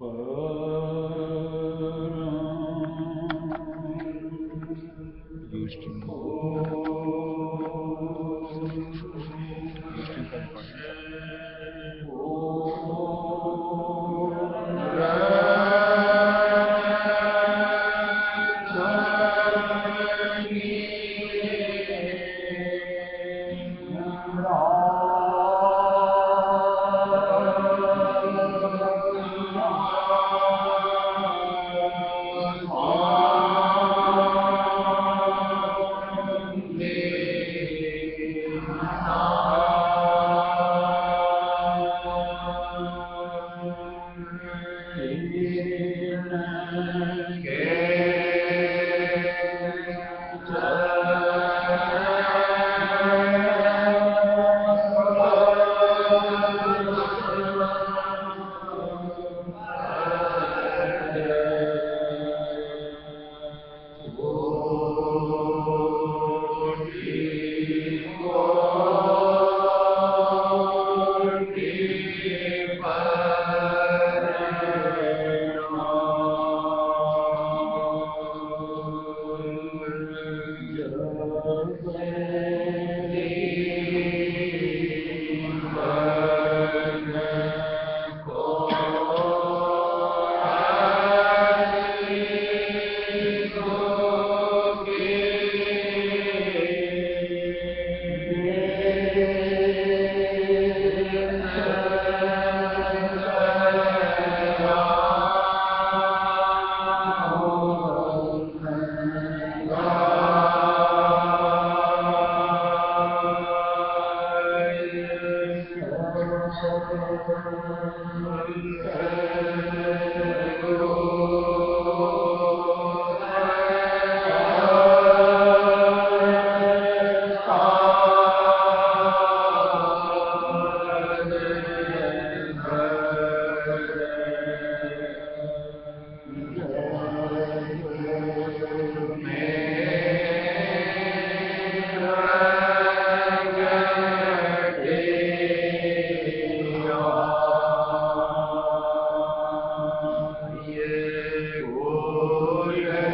Ustream Ustream का recording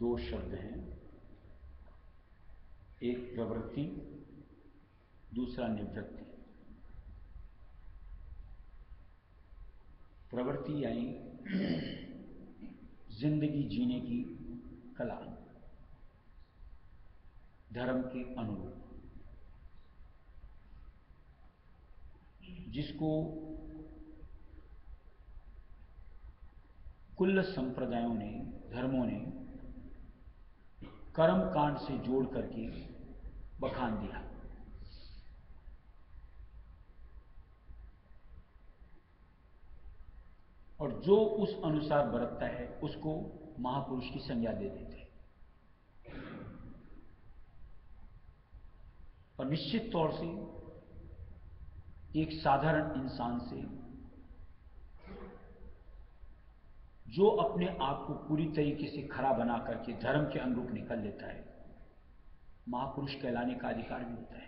दो शब्द हैं, एक प्रवृत्ति, दूसरा निवृत्ति। प्रवृत्ति यानी जिंदगी जीने की कला, धर्म के अनुरूप, जिसको कुल संप्रदायों ने, धर्मों ने कर्म कांड से जोड़ करके बखान दिया। और जो उस अनुसार बरतता है उसको महापुरुष की संज्ञा दे देते हैं। और निश्चित तौर से एक साधारण इंसान से जो अपने आप को पूरी तरीके से खरा बना करके धर्म के अनुरूप निकल लेता है, महापुरुष कहलाने का अधिकार भी होता है।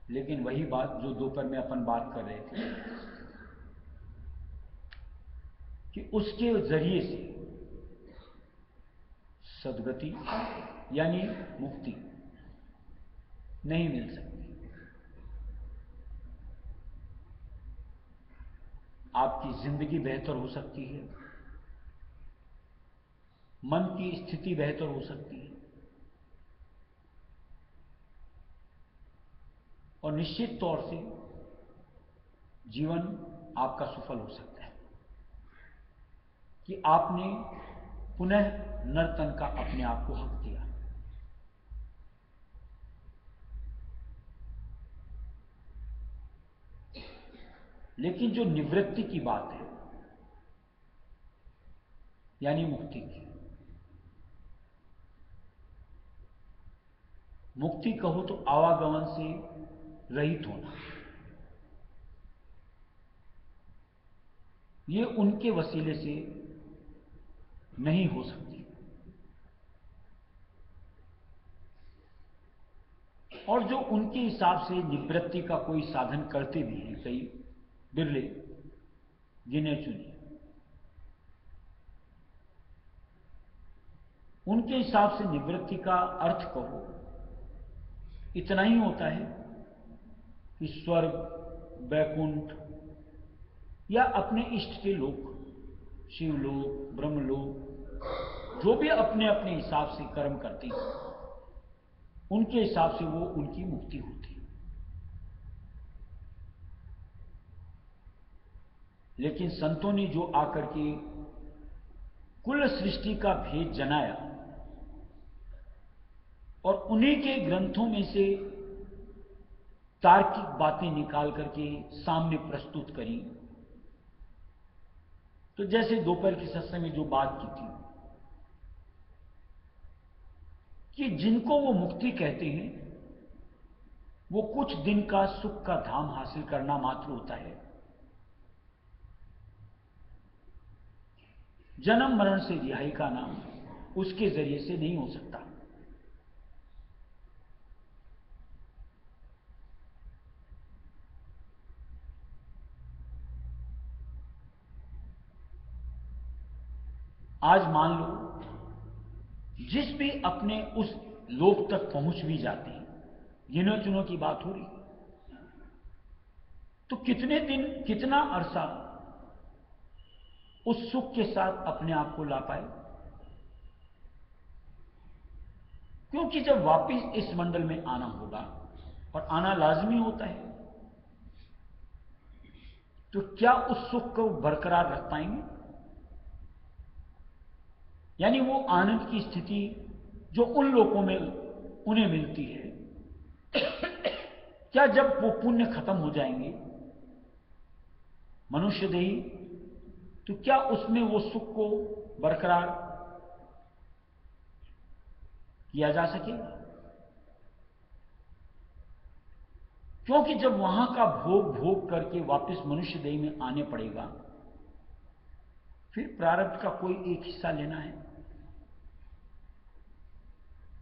लेकिन वही बात जो दोपहर में अपन बात कर रहे थे कि उसके जरिए से सद्गति यानी मुक्ति नहीं मिल सकती। आपकी जिंदगी बेहतर हो सकती है, मन की स्थिति बेहतर हो सकती है, और निश्चित तौर से जीवन आपका सफल हो सकता है कि आपने पुनः नर्तन का अपने आप को हक दिया। लेकिन जो निवृत्ति की बात है यानी मुक्ति की, मुक्ति कहो तो आवागमन से रहित होना, ये उनके वसीले से नहीं हो सकती। और जो उनके हिसाब से निवृत्ति का कोई साधन करते भी हैं, कई बिरले गिने चुने, उनके हिसाब से निवृत्ति का अर्थ कहो इतना ही होता है कि स्वर्ग, वैकुंठ या अपने इष्ट के लोक, शिवलोक, ब्रह्मलोक, जो भी अपने अपने हिसाब से कर्म करते हैं, उनके हिसाब से वो उनकी मुक्ति होती है। लेकिन संतों ने जो आकर के कुल सृष्टि का भेद जनाया और उन्हीं के ग्रंथों में से तार्किक बातें निकाल करके सामने प्रस्तुत करी, तो जैसे दोपहर के सत्संग में जो बात की थी कि जिनको वो मुक्ति कहते हैं वो कुछ दिन का सुख का धाम हासिल करना मात्र होता है, जन्म मरण से रिहाई का नाम उसके जरिए से नहीं हो सकता। आज मान लो जिस भी अपने उस लोक तक पहुंच भी जाते हैं, गिनो चुनों की बात हो रही, तो कितने दिन, कितना अरसा उस सुख के साथ अपने आप को ला पाए? क्योंकि जब वापिस इस मंडल में आना होगा, और आना लाजमी होता है, तो क्या उस सुख को बरकरार रख पाएंगे? यानी वो आनंद की स्थिति जो उन लोगों में उन्हें मिलती है, क्या जब वो पुण्य खत्म हो जाएंगे मनुष्य देही, तो क्या उसमें वो सुख को बरकरार किया जा सकेगा? क्योंकि जब वहां का भोग भोग करके वापस मनुष्य देह में आने पड़ेगा, फिर प्रारब्ध का कोई एक हिस्सा लेना है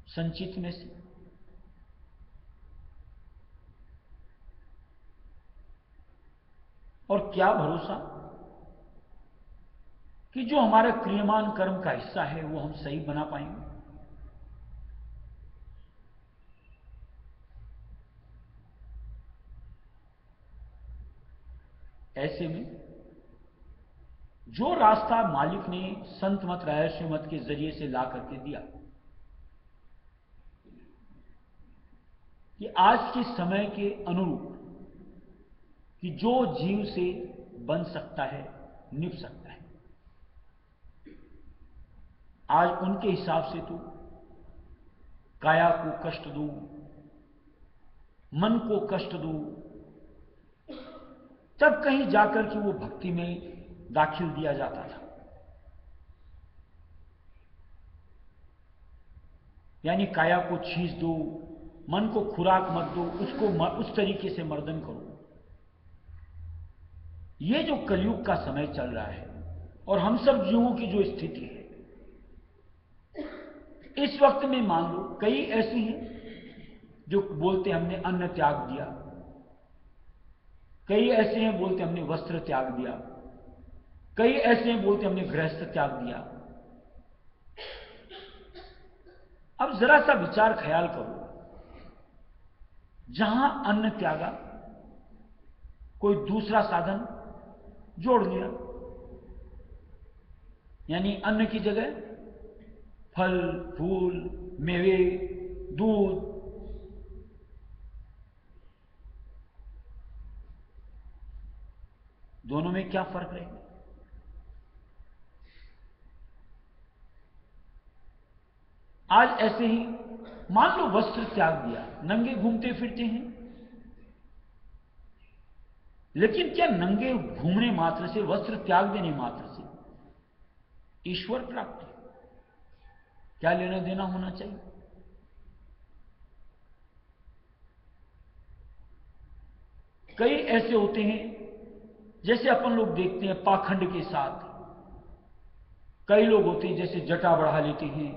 संचित में से। और क्या भरोसा कि जो हमारे क्रियमान कर्म का हिस्सा है वो हम सही बना पाएंगे? ऐसे में जो रास्ता मालिक ने संत मत, राजर्षि मत के जरिए से ला करके दिया कि आज के समय के अनुरूप कि जो जीव से बन सकता है, निभ सकता है, आज उनके हिसाब से तो काया को कष्ट दूं, मन को कष्ट दूं, तब कहीं जाकर के वो भक्ति में दाखिल दिया जाता था। यानी काया को छींच दो, मन को खुराक मत दो, उसको उस तरीके से मर्दन करो। ये जो कलयुग का समय चल रहा है और हम सब जीवों की जो स्थिति है इस वक्त में, मान लो कई ऐसी हैं जो बोलते हमने अन्न त्याग दिया, कई ऐसे हैं बोलते हमने वस्त्र त्याग दिया, कई ऐसे हैं बोलते हमने गृहस्थ त्याग दिया। अब जरा सा विचार ख्याल करो, जहां अन्न त्यागा कोई दूसरा साधन जोड़ लिया, यानी अन्न की जगह फल फूल मेवे दूध, दोनों में क्या फर्क रहेगा? आज ऐसे ही मान लो वस्त्र त्याग दिया, नंगे घूमते फिरते हैं, लेकिन क्या नंगे घूमने मात्र से, वस्त्र त्याग देने मात्र से ईश्वर प्राप्ति क्या लेना देना होना चाहिए? कई ऐसे होते हैं, जैसे अपन लोग देखते हैं पाखंड के साथ, कई लोग होते हैं जैसे जटा बढ़ा लेते हैं,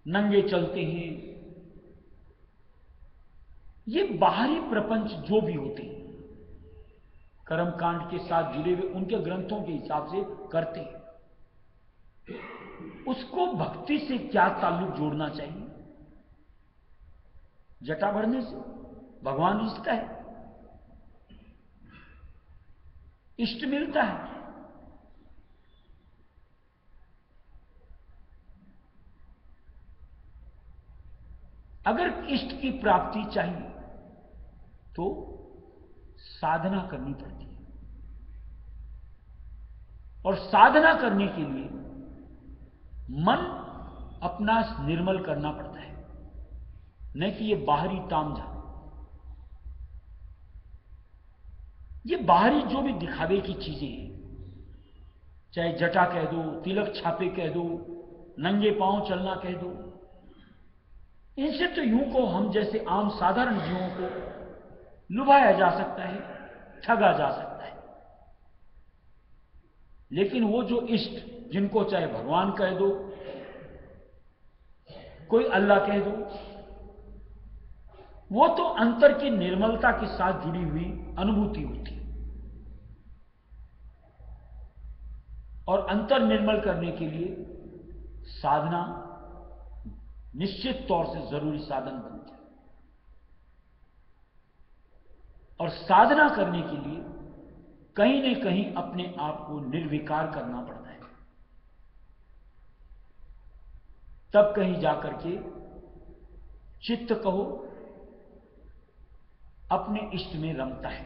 नंगे चलते हैं। ये बाहरी प्रपंच जो भी होते हैं, कर्मकांड के साथ जुड़े हुए उनके ग्रंथों के हिसाब से करते हैं, उसको भक्ति से क्या ताल्लुक जोड़ना चाहिए? जटा बढ़ने से भगवान रिश्ता है, इष्ट मिलता है। अगर इष्ट की प्राप्ति चाहिए तो साधना करनी पड़ती है, और साधना करने के लिए मन अपना निर्मल करना पड़ता है, न कि ये बाहरी तामझाम, ये बाहरी जो भी दिखावे की चीजें हैं, चाहे जटा कह दो, तिलक छापे कह दो, नंगे पांव चलना कह दो, इनसे तो यूं को हम जैसे आम साधारण जीवों को लुभाया जा सकता है, ठगा जा सकता है। लेकिन वो जो इष्ट, जिनको चाहे भगवान कह दो, कोई अल्लाह कह दो, वो तो अंतर की निर्मलता के साथ जुड़ी हुई अनुभूति होती है, और अंतर निर्मल करने के लिए साधना निश्चित तौर से जरूरी साधन बनती है। और साधना करने के लिए कहीं न कहीं अपने आप को निर्विकार करना पड़ता है, तब कहीं जाकर के चित्त कहो अपने इष्ट में रमता है,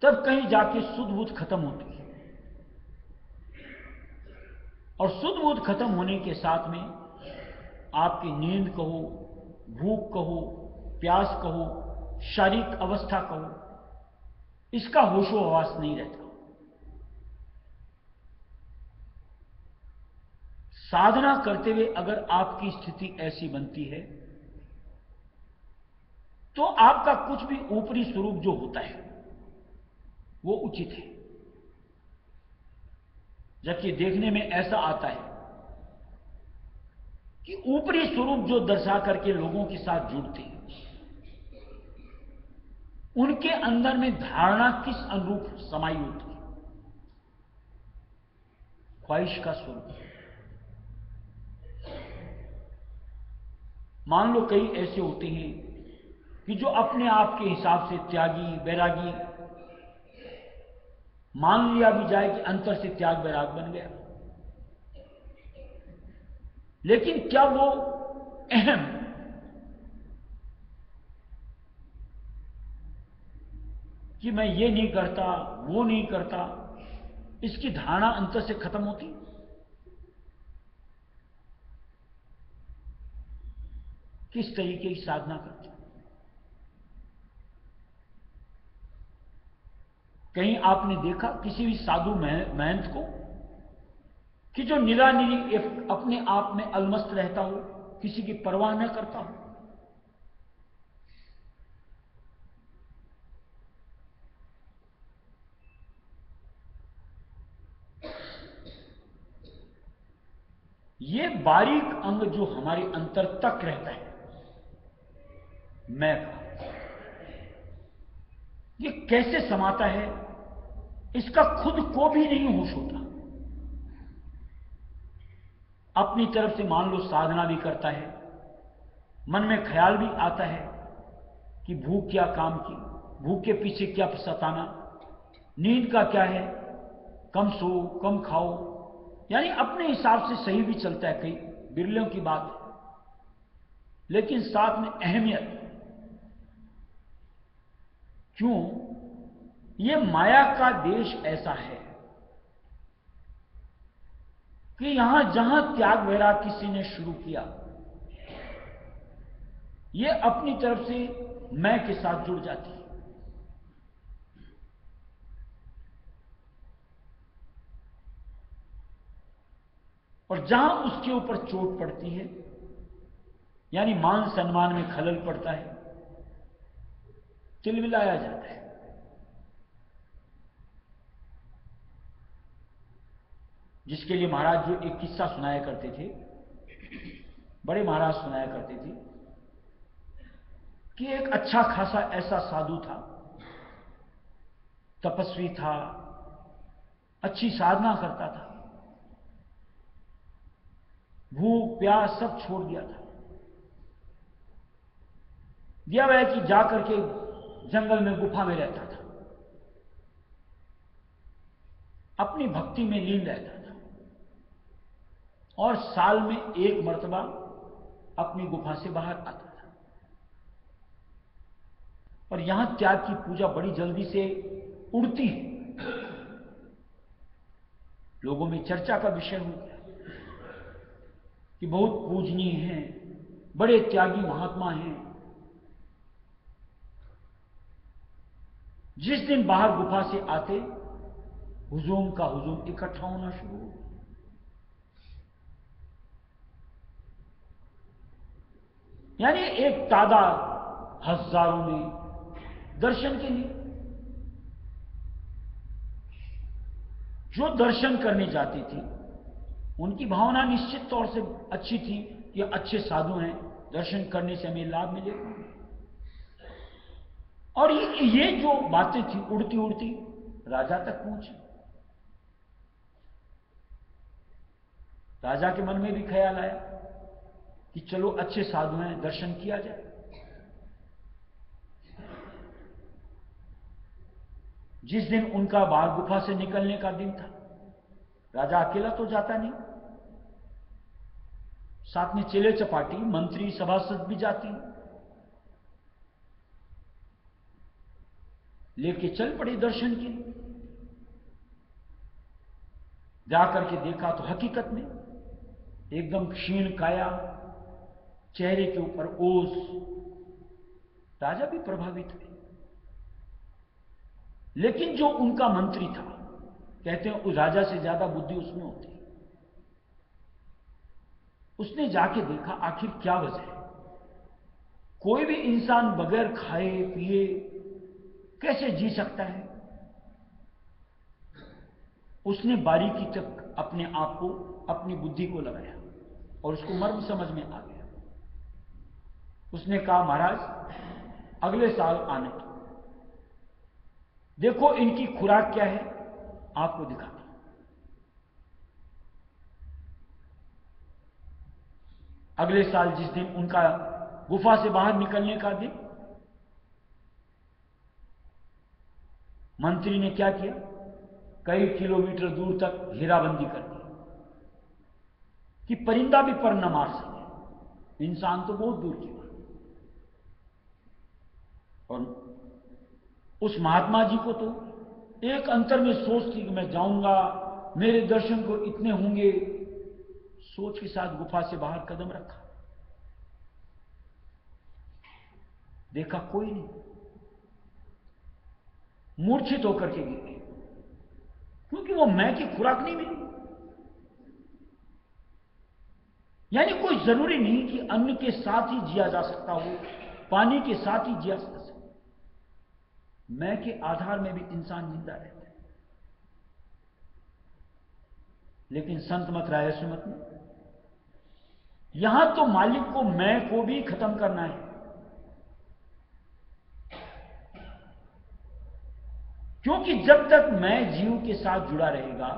तब कहीं जाके सुध बुध खत्म होती है। और सुध बुध खत्म होने के साथ में आपकी नींद कहो, भूख कहो, प्यास कहो, शारीरिक अवस्था कहो, इसका होशो हवास नहीं रहता। साधना करते हुए अगर आपकी स्थिति ऐसी बनती है तो आपका कुछ भी ऊपरी स्वरूप जो होता है वो उचित है, जबकि देखने में ऐसा आता है कि ऊपरी स्वरूप जो दर्शा करके लोगों के साथ जुड़ते हैं, उनके अंदर में धारणा किस अनुरूप समाई होती है? ख्वाहिश का स्वरूप। मान लो कई ऐसे होते हैं कि जो अपने आप के हिसाब से त्यागी बैरागी, मान लिया भी जाए कि अंतर से त्याग बैराग बन गया, लेकिन क्या वो अहम कि मैं ये नहीं करता वो नहीं करता, इसकी धारणा अंतर से खत्म होती? किस तरीके की साधना करते? कहीं आपने देखा किसी भी साधु महंत को कि जो निरानिरी अपने आप में अलमस्त रहता हो, किसी की परवाह न करता हो? ये बारीक अंग जो हमारे अंतर तक रहता है, मैं का ये कैसे समाता है, इसका खुद को भी नहीं होश होता। अपनी तरफ से मान लो साधना भी करता है, मन में ख्याल भी आता है कि भूख क्या काम की, भूख के पीछे क्या सताना, नींद का क्या है, कम सो कम खाओ, यानी अपने हिसाब से सही भी चलता है, कई बिरलों की बात है। लेकिन साथ में अहमियत क्यों? ये माया का देश ऐसा है कि यहां जहां त्याग वैराग किसी ने शुरू किया, ये अपनी तरफ से मैं के साथ जुड़ जाती है। और जहां उसके ऊपर चोट पड़ती है, यानी मान सम्मान में खलल पड़ता है, तिलमिलाया जाता है। जिसके लिए महाराज जो एक किस्सा सुनाया करते थे, बड़े महाराज सुनाया करते थे कि एक अच्छा खासा ऐसा साधु था, तपस्वी था, अच्छी साधना करता था, भूख प्यास सब छोड़ दिया था। दिया हुआ है कि जाकर के जंगल में गुफा में रहता था, अपनी भक्ति में लीन रहता था, और साल में एक मर्तबा अपनी गुफा से बाहर आता था। और यहां त्याग की पूजा बड़ी जल्दी से उड़ती है, लोगों में चर्चा का विषय हो गया कि बहुत पूजनीय हैं, बड़े त्यागी महात्मा हैं। जिस दिन बाहर गुफा से आते, हुजूम का हुजूम इकट्ठा होना शुरू हो। यानी एक तादाद हजारों में दर्शन के लिए। जो दर्शन करने जाती थी, उनकी भावना निश्चित तौर से अच्छी थी कि अच्छे साधु हैं, दर्शन करने से हमें लाभ मिलेगा। और ये जो बातें थी उड़ती उड़ती राजा तक पहुंची। राजा के मन में भी ख्याल आया कि चलो अच्छे साधु हैं, दर्शन किया जाए। जिस दिन उनका बाहर गुफा से निकलने का दिन था, राजा अकेला तो जाता नहीं, साथ में चेले चपाटी, मंत्री, सभासद भी जाती, लेके चल पड़े दर्शन के लिए। जाकर के देखा तो हकीकत में एकदम क्षीण काया, चेहरे के ऊपर ओस। राजा भी प्रभावित हुए। लेकिन जो उनका मंत्री था, कहते हैं उस राजा से ज्यादा बुद्धि उसमें होती, उसने जाके देखा आखिर क्या वजह है। कोई भी इंसान बगैर खाए पिए कैसे जी सकता है? उसने बारीकी तक अपने आप को, अपनी बुद्धि को लगाया और उसको मर्म समझ में आ गया। उसने कहा, महाराज अगले साल आने दो, देखो इनकी खुराक क्या है, आपको दिखाता हूं। अगले साल जिस दिन उनका गुफा से बाहर निकलने का दिन, मंत्री ने क्या किया, कई किलोमीटर दूर तक घेराबंदी कर दी कि परिंदा भी पर न मार सके, इंसान तो बहुत दूर की बात। और उस महात्मा जी को तो एक अंतर में सोच थी कि मैं जाऊंगा, मेरे दर्शन को इतने होंगे, सोच के साथ गुफा से बाहर कदम रखा। देखा कोई नहीं, मूर्छित होकर के गिर गए, क्योंकि वो मैं की खुराक नहीं मिली। यानी कोई जरूरी नहीं कि अन्न के साथ ही जिया जा सकता हो, पानी के साथ ही जिया जा सकता। मैं के आधार में भी इंसान जिंदा रहता है। लेकिन संत मत राय सुमत में यहां तो मालिक को, मैं को भी खत्म करना है। क्योंकि जब तक मैं जीव के साथ जुड़ा रहेगा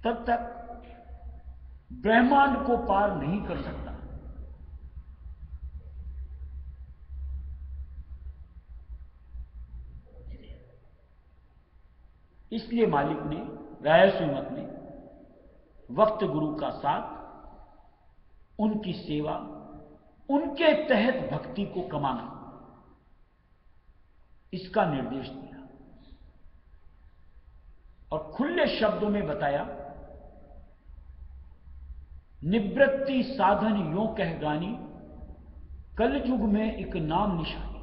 तब तक ब्रह्मांड को पार नहीं कर सकता। इसलिए मालिक ने राय सुमत में वक्त गुरु का साथ, उनकी सेवा, उनके तहत भक्ति को कमाना, इसका निर्देश दिया और खुले शब्दों में बताया, निवृत्ति साधन यों कह गानी, कलयुग में एक नाम निशानी।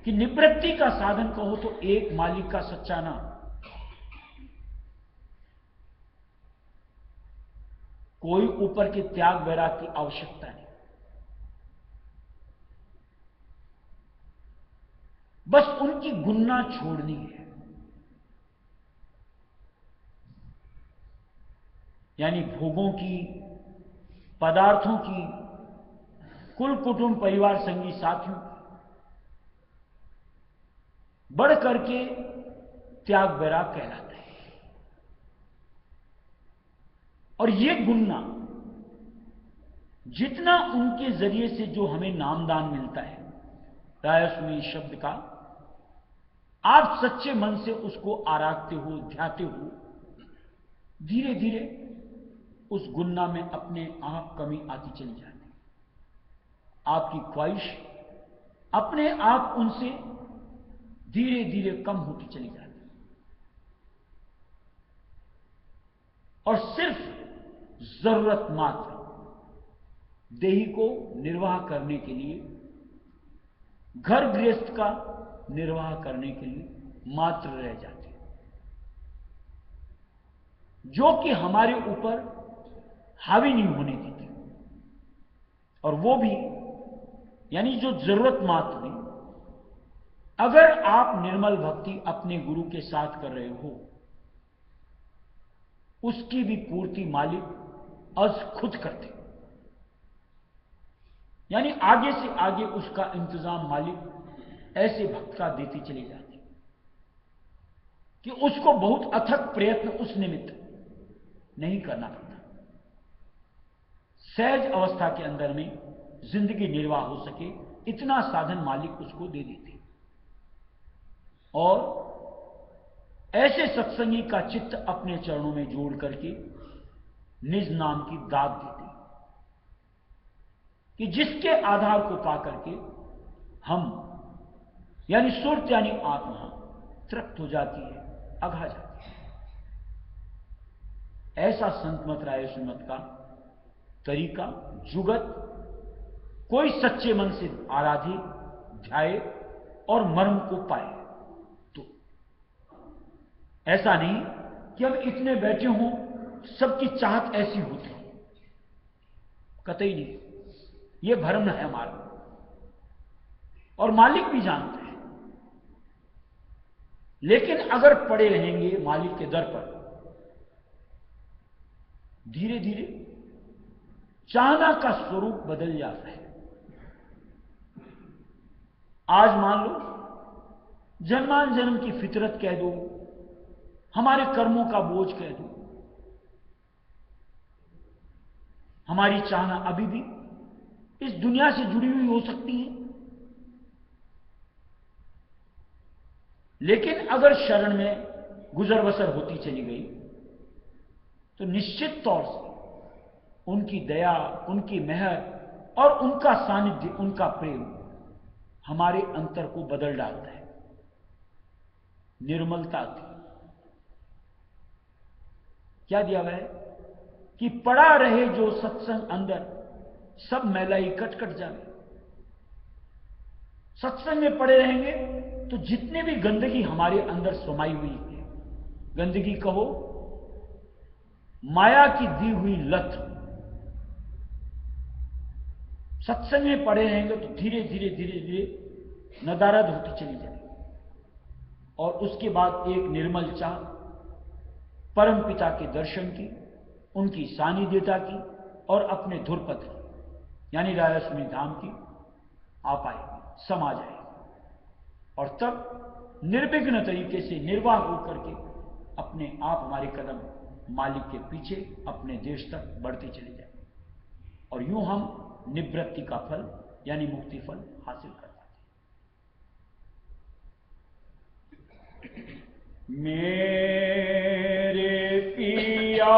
कि निवृत्ति का साधन कहो तो एक मालिक का सच्चा नाम, कोई ऊपर के त्याग वैराग की आवश्यकता नहीं, बस उनकी गुन्ना छोड़नी है। यानी भोगों की, पदार्थों की, कुल कुटुंब परिवार संगी साथियों बढ़ करके त्याग वैराग कहलाता है। और ये गुन्ना जितना उनके जरिए से जो हमें नामदान मिलता है रायस्वी शब्द का, आप सच्चे मन से उसको आराधते हो, ध्याते हो, धीरे धीरे उस गुन्ना में अपने आप कमी आती चली जाती है। आपकी ख्वाहिश अपने आप उनसे धीरे धीरे कम होती चली जाती है और सिर्फ जरूरत मात्र देही को निर्वाह करने के लिए, घर गृहस्थ का निर्वाह करने के लिए मात्र रह जाते हैं, जो कि हमारे ऊपर हावी नहीं होने देते। और वो भी यानी जो जरूरत मात्र नहीं। अगर आप निर्मल भक्ति अपने गुरु के साथ कर रहे हो, उसकी भी पूर्ति मालिक अज खुद करते, यानी आगे से आगे उसका इंतजाम मालिक ऐसे भक्त का देती चली जाती कि उसको बहुत अथक प्रयत्न उस निमित्त नहीं करना पड़ता। सहज अवस्था के अंदर में जिंदगी निर्वाह हो सके, इतना साधन मालिक उसको दे देते और ऐसे सत्संगी का चित्त अपने चरणों में जोड़ करके निज नाम की दाद देते कि जिसके आधार को पाकर के हम यानी सुरत यानी आत्मा तृप्त हो जाती है, अघा जाती है। ऐसा संतमत राय सुमत का तरीका जुगत कोई सच्चे मन से आराधे, ध्याए और मर्म को पाए। तो ऐसा नहीं कि हम इतने बैठे हों, सबकी चाहत ऐसी होती, कतई नहीं। यह भ्रम है हमारा और मालिक भी जानते हैं। लेकिन अगर पड़े रहेंगे मालिक के दर पर, धीरे धीरे चाहना का स्वरूप बदल जाता है। आज मान लो जन्मान जन्म की फितरत कह दो, हमारे कर्मों का बोझ कह दो, हमारी चाहना अभी भी इस दुनिया से जुड़ी हुई हो सकती है। लेकिन अगर शरण में गुजर बसर होती चली गई तो निश्चित तौर से उनकी दया, उनकी मेहर और उनका सानिध्य, उनका प्रेम हमारे अंतर को बदल डालता है। निर्मलता थी, क्या दिया गया है कि पड़ा रहे जो सत्संग अंदर, सब मैलाई कट कट जाए। सत्संग में पड़े रहेंगे तो जितने भी गंदगी हमारे अंदर समाई हुई है, गंदगी कहो, माया की दी हुई लत, सत्संग में पड़े रहेंगे तो धीरे धीरे धीरे धीरे नदारद होती चली जाएगी। और उसके बाद एक निर्मल चाह परम पिता के दर्शन की, उनकी सानिध्यता की और अपने धुरपथ की यानी रायस्वामी धाम की आ पाएगी, समा जाएगी। और तब निर्विघ्न तरीके से निर्वाह होकर के अपने आप हमारे कदम मालिक के पीछे अपने देश तक बढ़ते चले जाए और यूं हम निवृत्ति का फल यानी मुक्ति फल हासिल कर पाते। मेरे पिया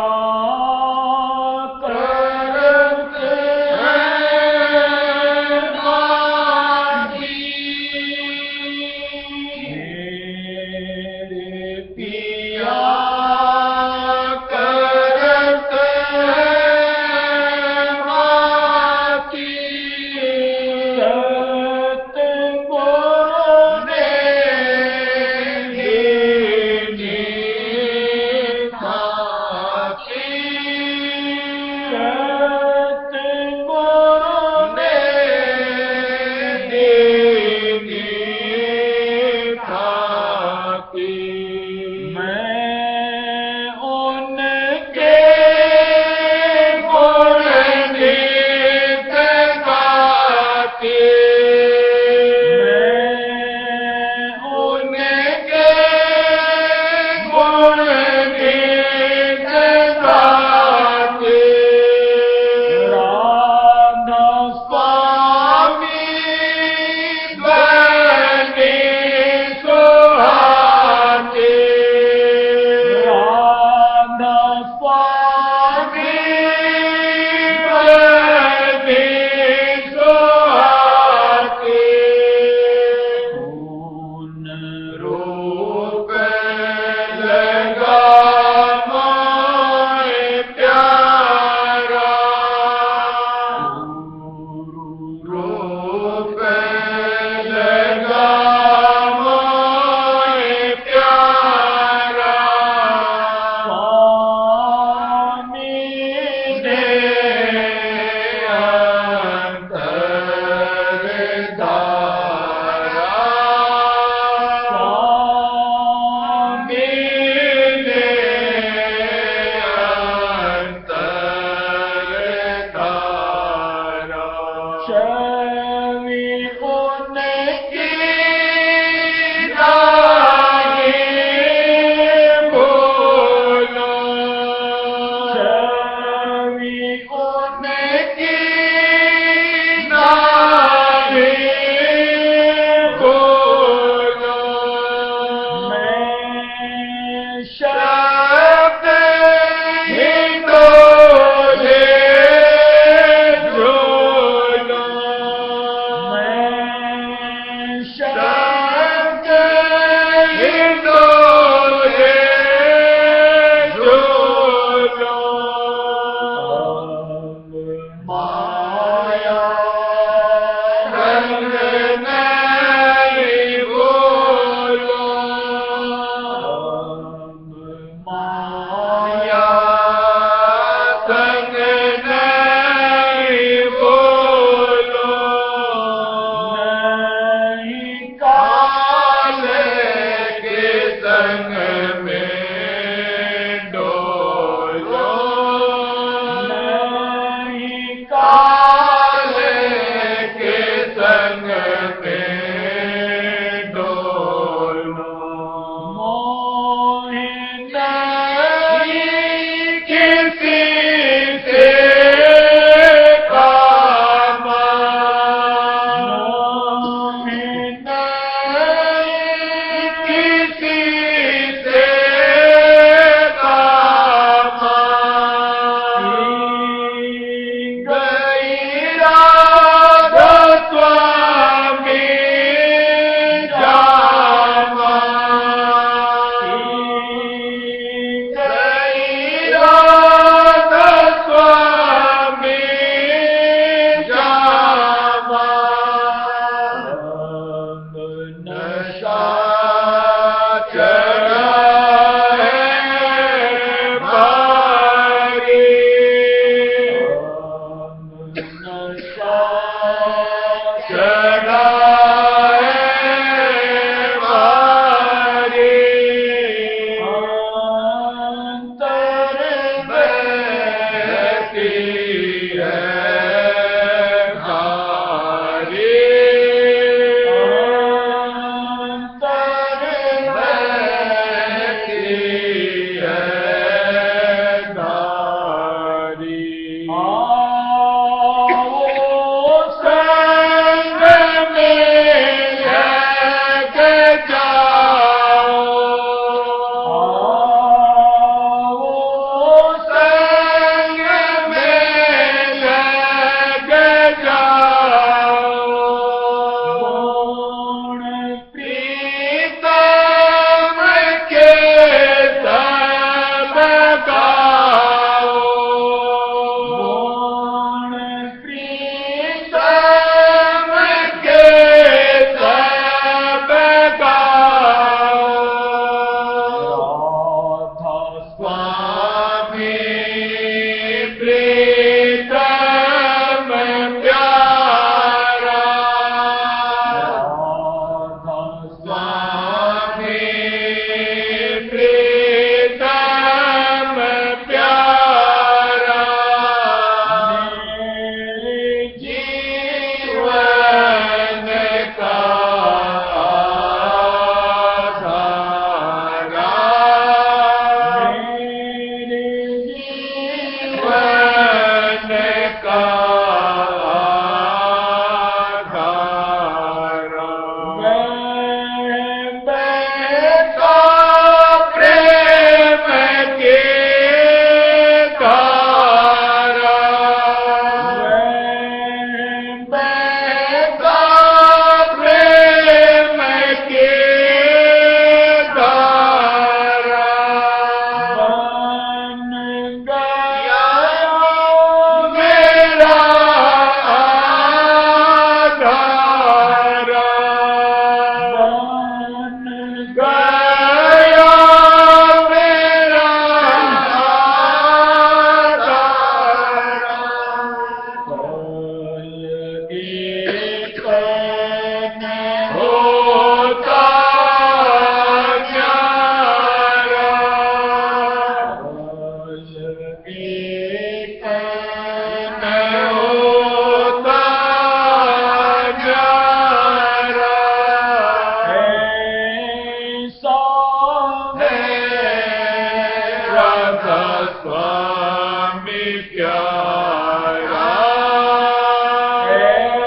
स्वामी प्यारा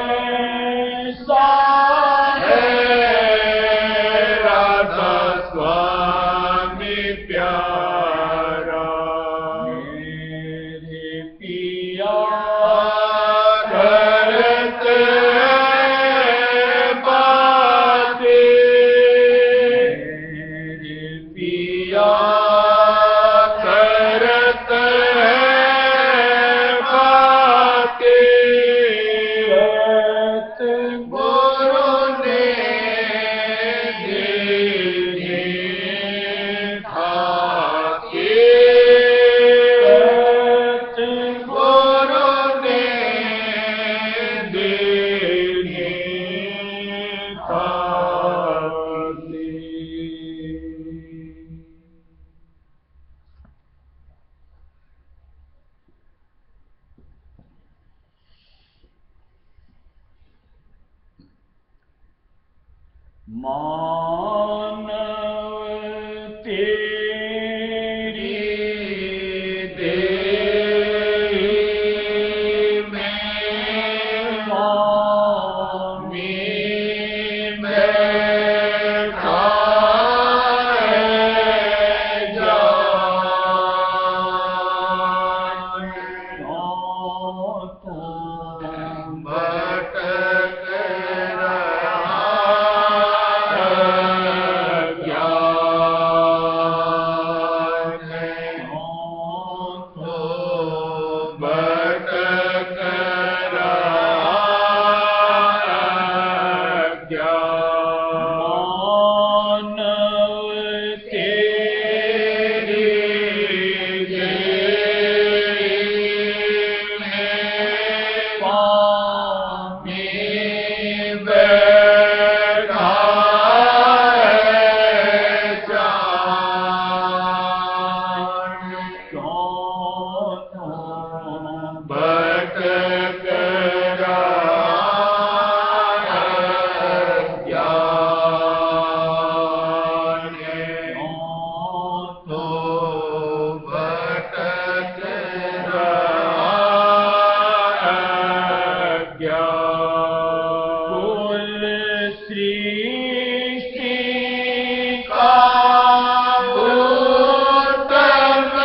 ऐसा है राधा स्वामी प्यारा मेरे पिया करते बातें मेरे पिया करते बातें गुरु ने दीने ठाके गुरु ने दीने ठाके मानव तेरी देह में स्वामी बैठा है जान तुम भटक रहा है ज्ञान तो भटक रहा है ज्ञान मानव तेरी देह में स्वामी बैठा है जान तुम भटक रहा है ज्ञान तो भटक रहा है ज्ञान कुल सृष्टि का उत्तम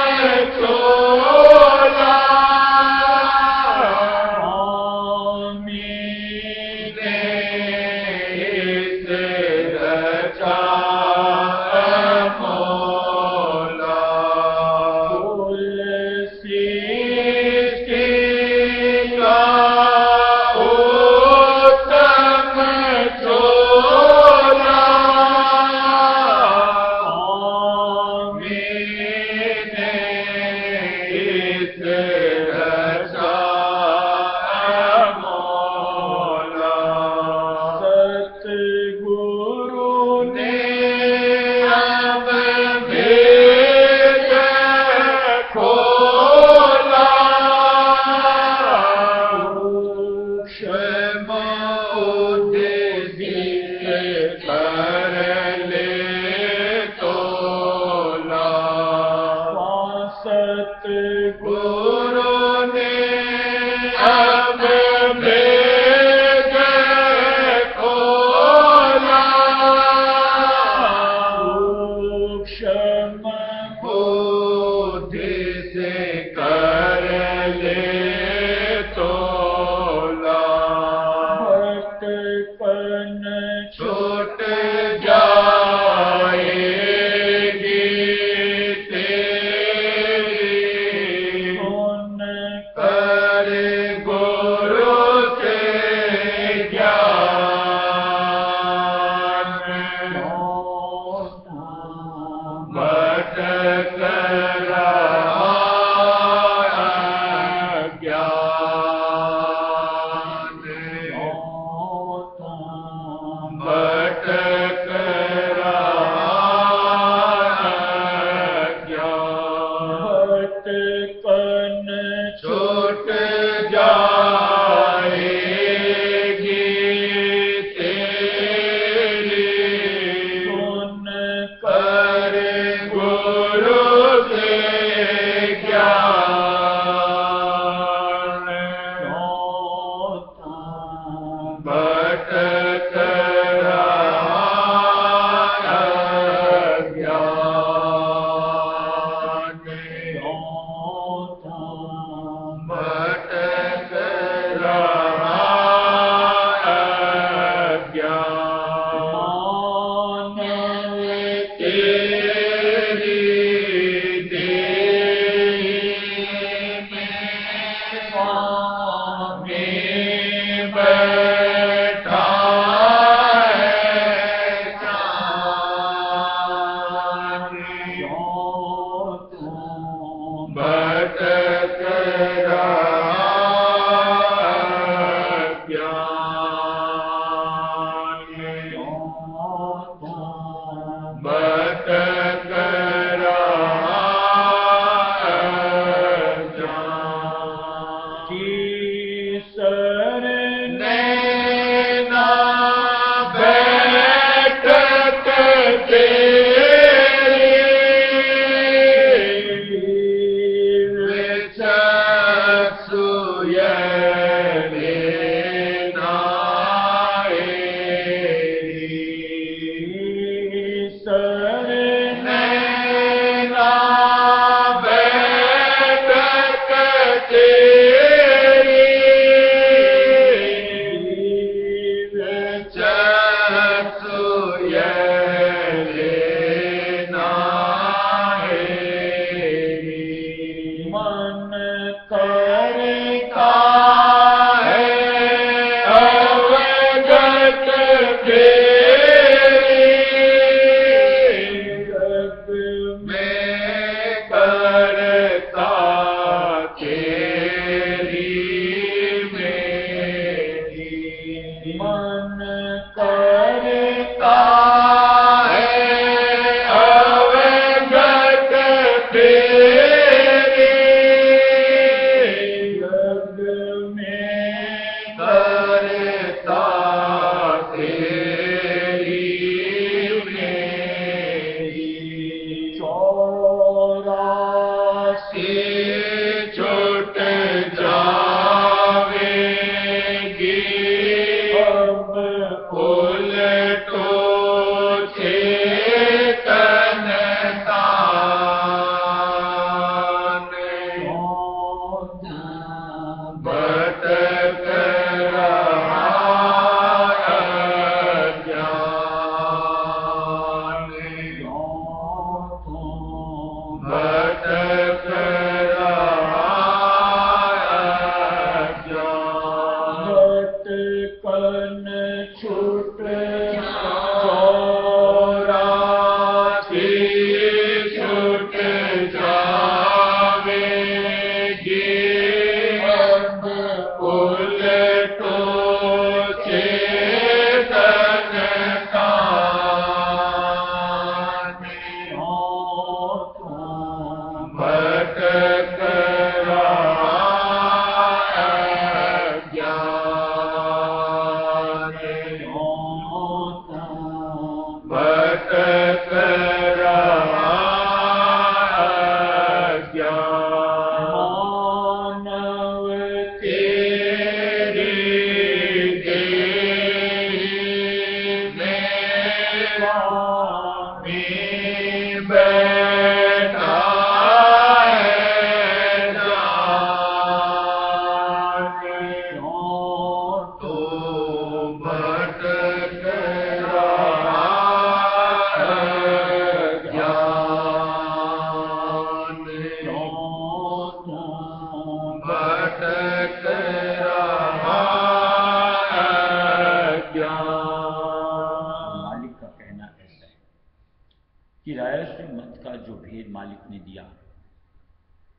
चोला स्वामी ने इस रचा मोला कुल सृष्टि का उत्तम चोला स्वामी ने इस रचा मोला सतगुरु ने अब भेद खोला क्षम उदित कर ले तोला सतगुरु गुरु ने अब भेद खोला क्षम बुद्धि से कर ले तोला भटकन छूट जाएगी तेरी सुन कर गुरु से ज्ञान भटक रहा है ज्ञान भटक रहा है ज्ञान भटकन छूट जाएगी तेरी सुन कर गुरु से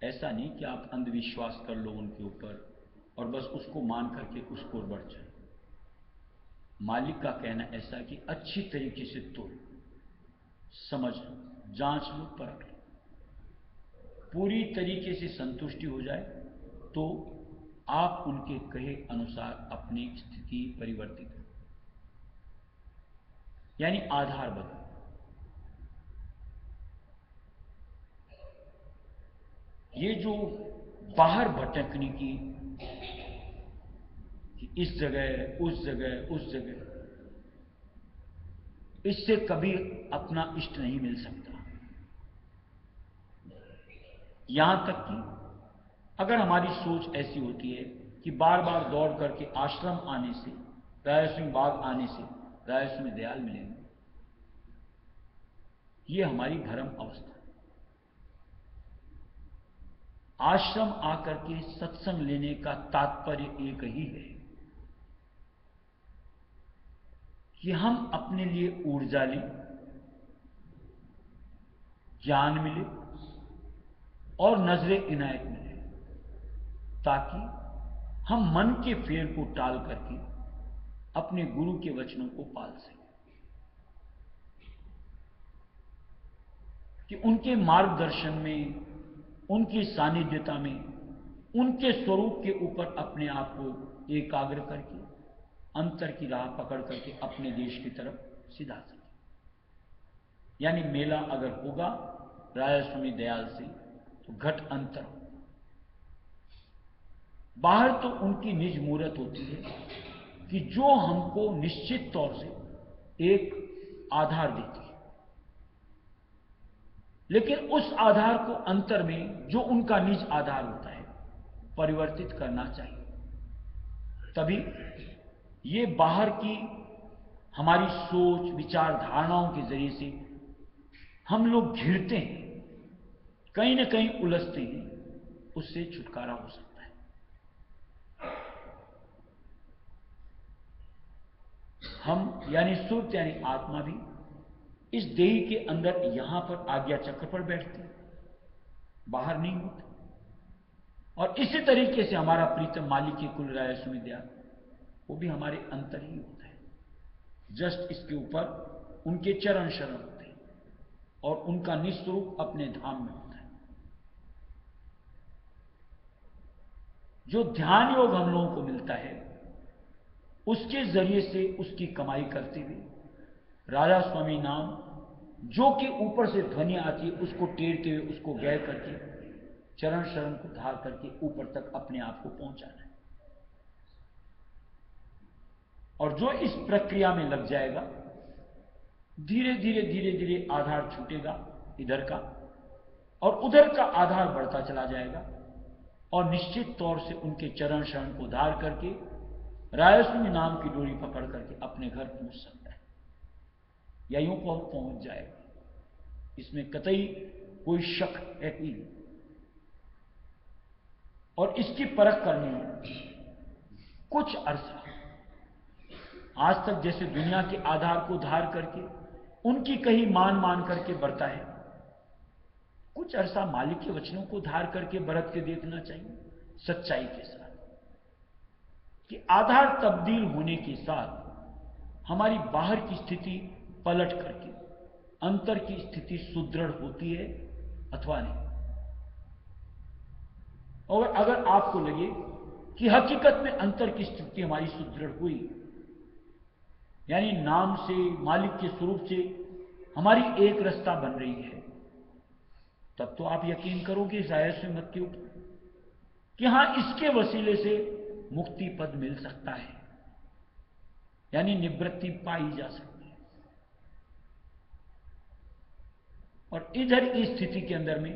ऐसा नहीं कि आप अंधविश्वास कर लो उनके ऊपर और बस उसको मान करके उसको बढ़ जाए। मालिक का कहना ऐसा कि अच्छी तरीके से तोलो, समझ लो, जांच लो, परख लो, पूरी तरीके से संतुष्टि हो जाए तो आप उनके कहे अनुसार अपनी स्थिति परिवर्तित करो, यानी आधार बदलो। ये जो बाहर भटकने की इस जगह उस जगह उस जगह, इससे कभी अपना इष्ट नहीं मिल सकता। यहां तक कि अगर हमारी सोच ऐसी होती है कि बार बार दौड़ करके आश्रम आने से, रायसिंह बाग आने से रायसिंह में दयाल मिलेंगे, ये हमारी भ्रम अवस्था। आश्रम आकर के सत्संग लेने का तात्पर्य एक ही है कि हम अपने लिए ऊर्जा लें, ज्ञान मिले और नजरे इनायत मिले, ताकि हम मन के फेर को टाल करके अपने गुरु के वचनों को पाल सकें, कि उनके मार्गदर्शन में, उनकी सानिध्यता में, उनके स्वरूप के ऊपर अपने आप को एकाग्र करके अंतर की राह पकड़ करके अपने देश की तरफ सीधा सके। यानी मेला अगर होगा रायस्वामी दयाल से तो घट अंतर हो। बाहर तो उनकी निज मूर्त होती है कि जो हमको निश्चित तौर से एक आधार देती है, लेकिन उस आधार को अंतर में जो उनका निज आधार होता है परिवर्तित करना चाहिए। तभी ये बाहर की हमारी सोच, विचार, धारणाओं के जरिए से हम लोग घिरते हैं, कहीं ना कहीं उलझते हैं, उससे छुटकारा हो सकता है। हम यानी सुरत यानी आत्मा भी इस देही के अंदर यहां पर आज्ञा चक्र पर बैठते हैं, बाहर नहीं होते। और इसी तरीके से हमारा प्रीतम मालिक के कुल राय सुमिद्या वो भी हमारे अंतर ही होता है। जस्ट इसके ऊपर उनके चरण शरण होते हैं और उनका निस्वरूप अपने धाम में होता है। जो ध्यान योग हम लोगों को मिलता है, उसके जरिए से उसकी कमाई करते हुए राधा स्वामी नाम, जो कि ऊपर से ध्वनि आती है, उसको टेरते हुए उसको गय करके चरण शरण को धार करके ऊपर तक अपने आप को पहुंचाना है। और जो इस प्रक्रिया में लग जाएगा, धीरे धीरे धीरे धीरे आधार छूटेगा इधर का और उधर का आधार बढ़ता चला जाएगा और निश्चित तौर से उनके चरण शरण को धार करके रायस्वामी नाम की डोरी पकड़ करके अपने घर पहुंच सकता है या यूं को पहुंच जाएगा। इसमें कतई कोई शक है ही नहीं। और इसकी परख करनी है कुछ अरसा। आज तक जैसे दुनिया के आधार को धार करके उनकी कहीं मान करके बरता है, कुछ अरसा मालिक के वचनों को धार करके बरत के देखना चाहिए सच्चाई के साथ, कि आधार तब्दील होने के साथ हमारी बाहर की स्थिति पलट करके अंतर की स्थिति सुदृढ़ होती है अथवा नहीं। और अगर आपको लगे कि हकीकत में अंतर की स्थिति हमारी सुदृढ़ हुई, यानी नाम से, मालिक के स्वरूप से हमारी एक रस्ता बन रही है, तब तो आप यकीन करोगे रायस्वामी मत के ऊपर कि हां, इसके वसीले से मुक्ति पद मिल सकता है, यानी निवृत्ति पाई जा सकती है। और इधर की स्थिति के अंदर में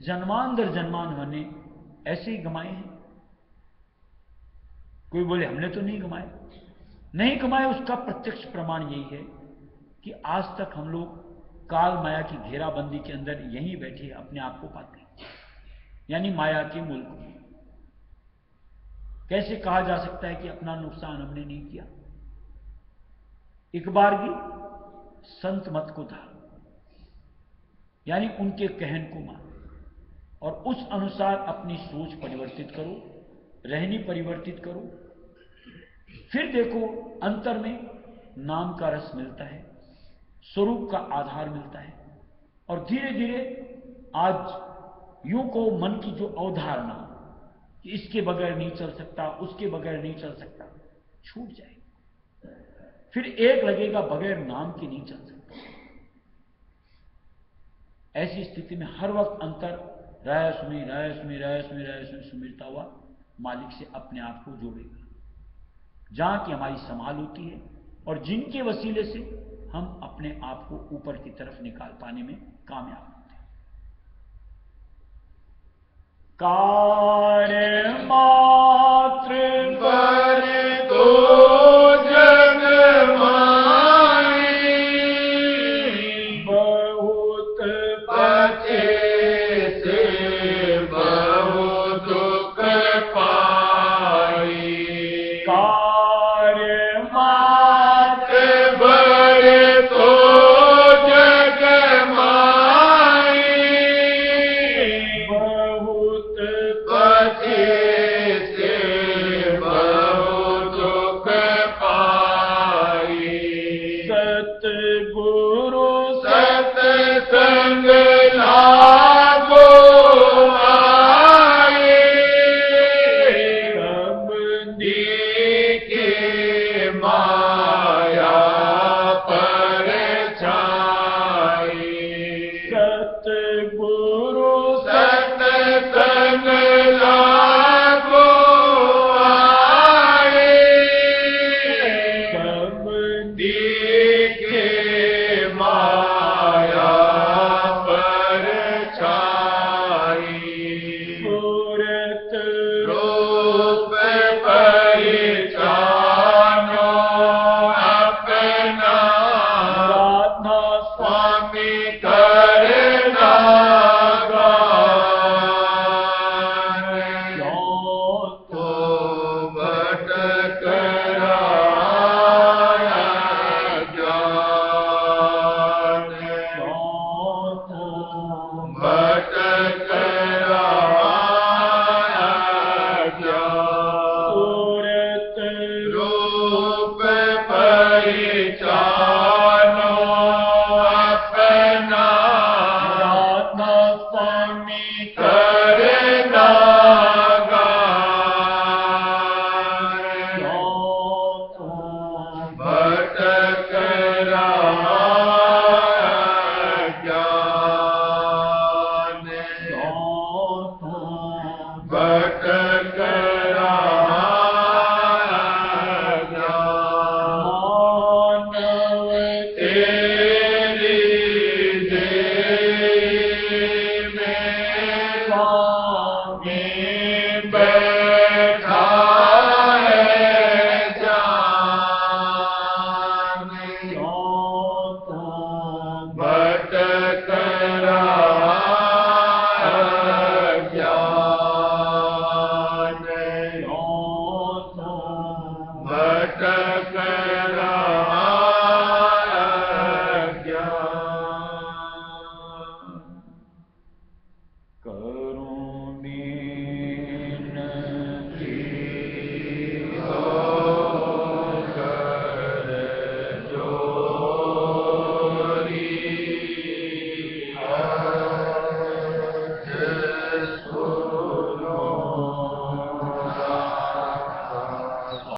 जन्मान दर जन्मान हमने ऐसे ही गमाए हैं। कोई बोले हमने तो नहीं गमाए, नहीं गमाए, उसका प्रत्यक्ष प्रमाण यही है कि आज तक हम लोग काल माया की घेराबंदी के अंदर यहीं बैठे अपने आप को पाते हैं, यानी माया के मुल्क में। कैसे कहा जा सकता है कि अपना नुकसान हमने नहीं किया? एक बार भी संत मत को धारो, यानी उनके कहन को मानो और उस अनुसार अपनी सोच परिवर्तित करो, रहनी परिवर्तित करो। फिर देखो अंतर में नाम का रस मिलता है, स्वरूप का आधार मिलता है और धीरे धीरे आज यूं को मन की जो अवधारणा कि इसके बगैर नहीं चल सकता, उसके बगैर नहीं चल सकता, छूट जाएगी। फिर एक लगेगा बगैर नाम के नहीं चल सकता। ऐसी स्थिति में हर वक्त अंतर रायस्वामी रायस्वामी रायस्वामी रायस्वामी सुमिरता हुआ मालिक से अपने आप को जोड़ेगा, जहां की हमारी संभाल होती है और जिनके वसीले से हम अपने आप को ऊपर की तरफ निकाल पाने में कामयाब होते हैं। कार्य मात्र पर तो जग माई, बहुत पचे से बहु दुख पाई। कार्य मात्र बड़े तो जग माई, बहुत पचे से बहु दुख पाई। सतगुरु सत्संग लागो आए, सब के माया पर छाई। सतगुरु सत्संग लागो आए, सब के माया पर छाई। सूरत पर